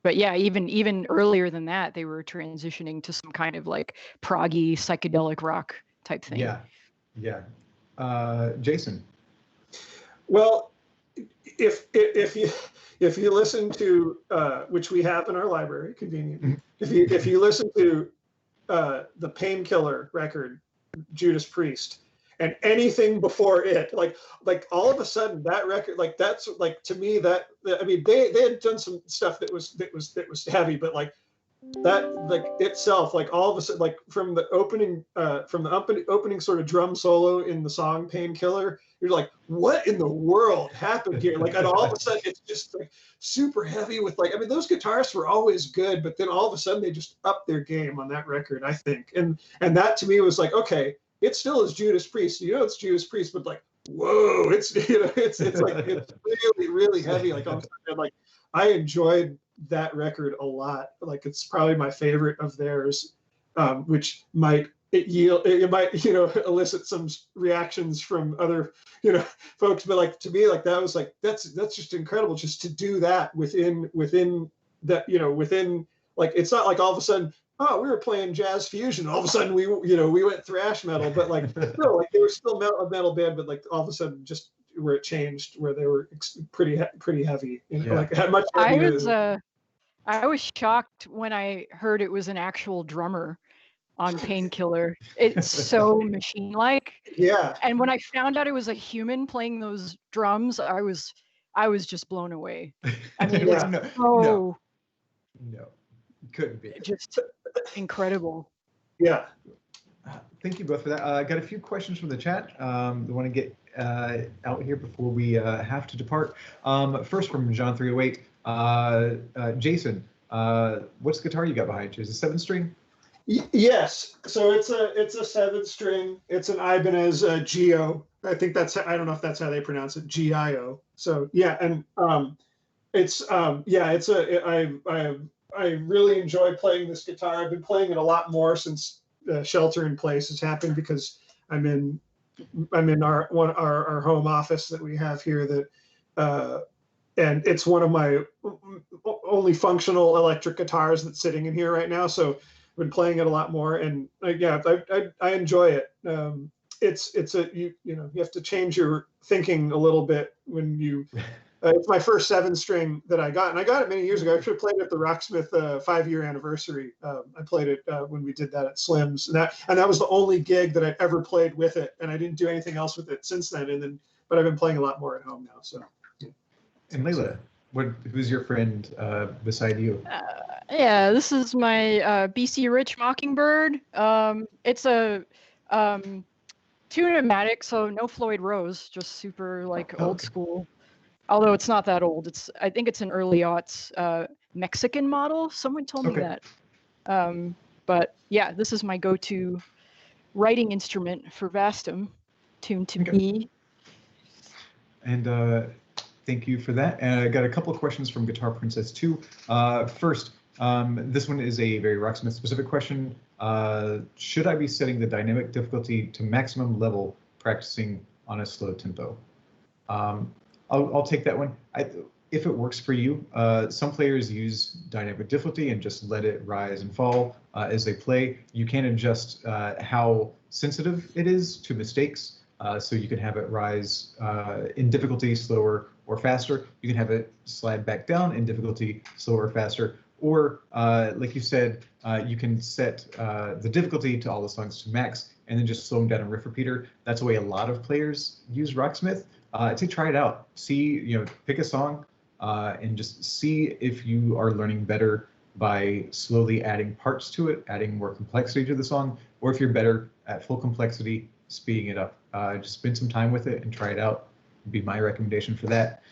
Speaker 2: yeah, even earlier than that, they were transitioning to some kind of like proggy psychedelic rock type thing.
Speaker 1: Yeah. Jason.
Speaker 3: Well, if you listen to which we have in our library, convenient. If you listen to the Painkiller record, Judas Priest, and anything before it, like all of a sudden that record, like that's like, to me, that, I mean, they had done some stuff that was heavy, but like that, like itself, like all of a sudden, like from the opening sort of drum solo in the song Painkiller, you're like, what in the world happened here? Like, and all of a sudden it's just like super heavy with like, I mean, those guitarists were always good, but then all of a sudden they just upped their game on that record, I think. And that to me was like, okay, it still is Judas Priest. It's Judas Priest, but like, whoa, it's like, it's really, really heavy. Like, all of a sudden, like, I enjoyed that record a lot. Like, it's probably my favorite of theirs, which might elicit some reactions from other, folks. But like, to me, like, that was like, that's just incredible just to do that within that, within, like, it's not like all of a sudden, oh, we were playing jazz fusion. All of a sudden, we went thrash metal, but like, no, like they were still a metal band, but like all of a sudden, just where it changed, where they were pretty heavy. Like had much.
Speaker 2: I was shocked when I heard it was an actual drummer on Painkiller. It's so machine-like.
Speaker 3: Yeah.
Speaker 2: And when I found out it was a human playing those drums, I was I was just blown away. I mean,
Speaker 3: Yeah.
Speaker 2: it's
Speaker 1: No,
Speaker 2: so
Speaker 1: no, couldn't be.
Speaker 2: just incredible.
Speaker 3: Yeah.
Speaker 1: Thank you both for that. I got a few questions from the chat. I want to get out here before we have to depart. First from John308. Jason, what's the guitar you got behind you? Is it 7-string?
Speaker 3: Yes. So it's a 7-string. It's an Ibanez Geo. I think I don't know if that's how they pronounce it, GIO. So yeah, and I really enjoy playing this guitar. I've been playing it a lot more since shelter in place has happened, because I'm in our home office that we have here, that and it's one of my only functional electric guitars that's sitting in here right now. So I've been playing it a lot more, and I enjoy it. You have to change your thinking a little bit when you. It's my first 7-string that I got, and I got it many years ago. I actually played it at the Rocksmith 5-year anniversary. I played it when we did that at Slim's, and that was the only gig that I ever played with it, and I didn't do anything else with it since then. But I've been playing a lot more at home now. So. Yeah.
Speaker 1: And Layla, who's your friend beside you?
Speaker 2: Yeah, this is my BC Rich Mockingbird. It's a tune-o-matic, so no Floyd Rose, just super like old school. Although it's not that old. I think it's an early aughts Mexican model. Someone told me that. But yeah, this is my go-to writing instrument for Vastum, tuned to B.
Speaker 1: And thank you for that. And I got a couple of questions from Guitar Princess 2. First, this one is a very Rocksmith specific question. Should I be setting the dynamic difficulty to maximum level practicing on a slow tempo? I'll take that one. If it works for you, some players use dynamic difficulty and just let it rise and fall as they play. You can adjust how sensitive it is to mistakes. So you can have it rise in difficulty slower or faster. You can have it slide back down in difficulty slower or faster. Or like you said, you can set the difficulty to all the songs to max and then just slow them down in riff repeater. That's the way a lot of players use Rocksmith. I'd say try it out. See, pick a song and just see if you are learning better by slowly adding parts to it, adding more complexity to the song, or if you're better at full complexity, speeding it up. Just spend some time with it and try it out. Would be my recommendation for that.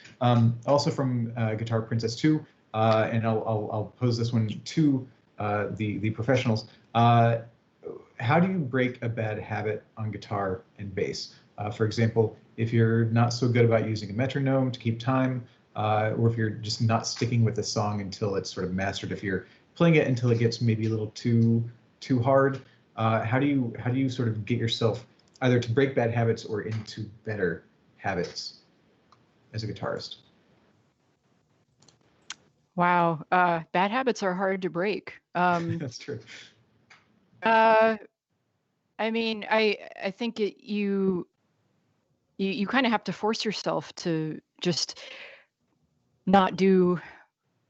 Speaker 1: Also from Guitar Princess 2, and I'll pose this one to the professionals. How do you break a bad habit on guitar and bass? For example, if you're not so good about using a metronome to keep time, or if you're just not sticking with the song until it's sort of mastered, if you're playing it until it gets maybe a little too hard, how do you sort of get yourself either to break bad habits or into better habits as a guitarist?
Speaker 2: Wow, bad habits are hard to break.
Speaker 1: That's true.
Speaker 2: I mean, I think you kind of have to force yourself to just not do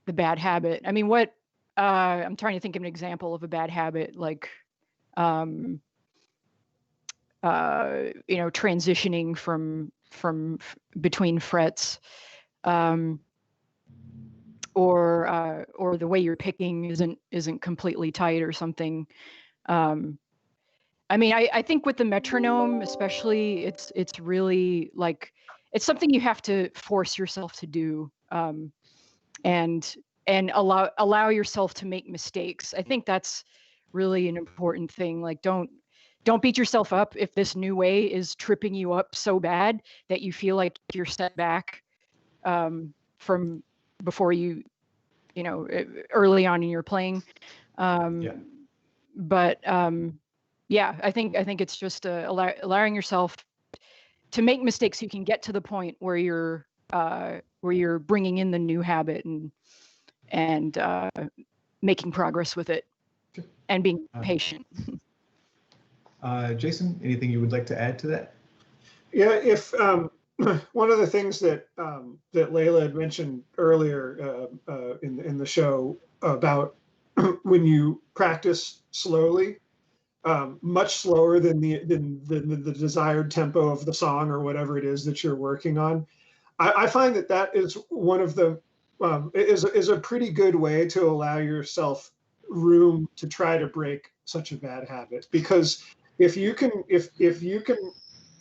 Speaker 2: the bad habit. I mean, I'm trying to think of an example of a bad habit, like transitioning from between frets, or the way you're picking isn't completely tight or something. I mean, I think with the metronome, especially, it's really like it's something you have to force yourself to do, and allow yourself to make mistakes. I think that's really an important thing. Like, don't beat yourself up if this new way is tripping you up so bad that you feel like you're set back from before early on in your playing. But yeah, I think it's just allowing yourself to make mistakes so you can get to the point where you're bringing in the new habit and making progress with it and being patient.
Speaker 1: Jason, anything you would like to add to that?
Speaker 3: Yeah, if one of the things that Layla had mentioned earlier in the show about when you practice slowly, much slower than the desired tempo of the song or whatever it is that you're working on, I find that is one of the is a pretty good way to allow yourself room to try to break such a bad habit, because if you can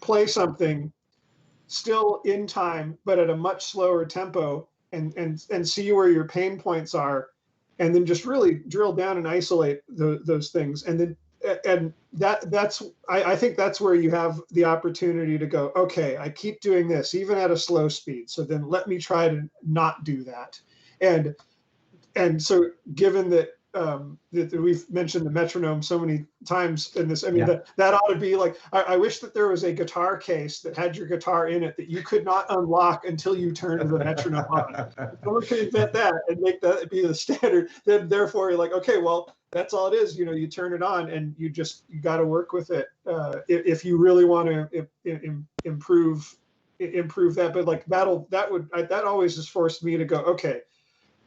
Speaker 3: play something still in time but at a much slower tempo, and see where your pain points are, and then just really drill down and isolate those things, and that's I think that's where you have the opportunity to go, okay, I keep doing this even at a slow speed, so then let me try to not do that. And so given that that we've mentioned the metronome so many times in this, I mean, that ought to be like, I wish that there was a guitar case that had your guitar in it that you could not unlock until you turned the metronome on. If someone could invent that and make that be the standard, then therefore you're like, okay, well, that's all it is. You know, you turn it on and you got to work with it if you really want to improve that. But like that always has forced me to go, okay,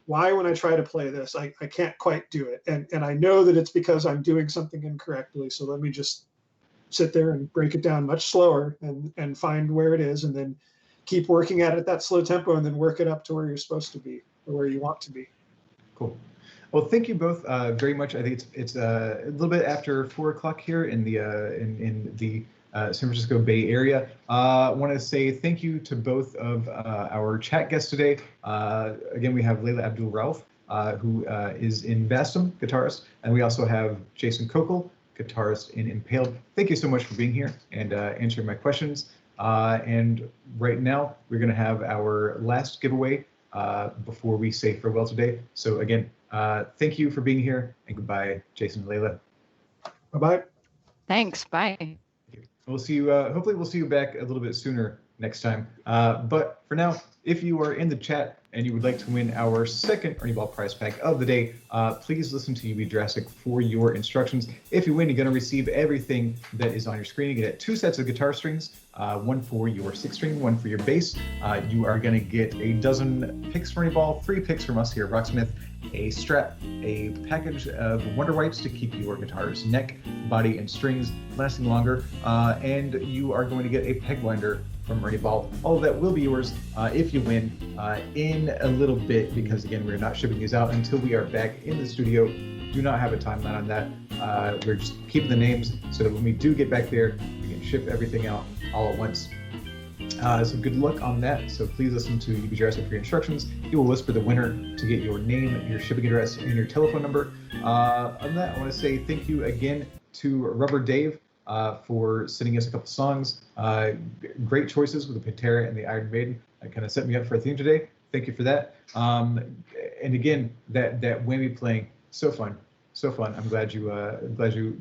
Speaker 3: why when I try to play this, I can't quite do it. And I know that it's because I'm doing something incorrectly. So let me just sit there and break it down much slower and find where it is, and then keep working at it at that slow tempo, and then work it up to where you're supposed to be or where you want to be.
Speaker 1: Cool. Well, thank you both very much. I think it's a little bit after 4 o'clock here in the San Francisco Bay Area. I want to say thank you to both of our chat guests today. Again, we have Layla Abdul Rauf, who is in Vastum, guitarist, and we also have Jason Kokel, guitarist in Impaled. Thank you so much for being here and answering my questions. And right now, we're going to have our last giveaway before we say farewell today. So again, thank you for being here, and goodbye, Jason and Layla.
Speaker 3: Bye-bye.
Speaker 2: Thanks. Bye.
Speaker 1: We'll see you, hopefully we'll see you back a little bit sooner next time. But for now, if you are in the chat and you would like to win our second Ernie Ball prize pack of the day, please listen to UB Jurassic for your instructions. If you win, you're going to receive everything that is on your screen. You get 2 sets of guitar strings, one for your 6-string, one for your bass. You are going to get a dozen picks for Ernie Ball, 3 picks from us here at Rocksmith, a strap, a package of Wonder Wipes to keep your guitar's neck, body, and strings lasting longer, and you are going to get a peg winder from Ernie Ball. All of that will be yours if you win in a little bit, because again, we're not shipping these out until we are back in the studio. Do not have a timeline on that. We're just keeping the names so that when we do get back there, we can ship everything out all at once. So good luck on that. So please listen to UB Jurassic for your instructions. He will whisper the winner to get your name, your shipping address, and your telephone number. On that, I want to say thank you again to RubberDave for sending us a couple songs. Great choices with the Pantera and the Iron Maiden. That kind of set me up for a theme today. Thank you for that. And again, that whammy playing, so fun. So fun. I'm glad you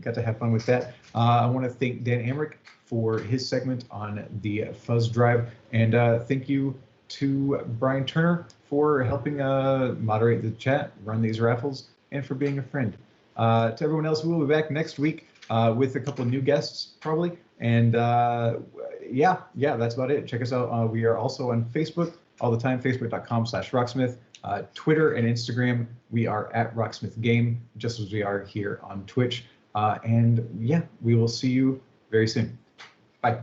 Speaker 1: got to have fun with that. I want to thank Dan Amrich for his segment on the fuzz drive, and thank you to Brian Turner for helping moderate the chat, run these raffles, and for being a friend. To everyone else, we will be back next week with a couple of new guests probably, and yeah, that's about it. Check us out. We are also on Facebook all the time, facebook.com/Rocksmith. Twitter and Instagram, we are at Rocksmith Game, just as we are here on Twitch. And yeah, we will see you very soon. Bye.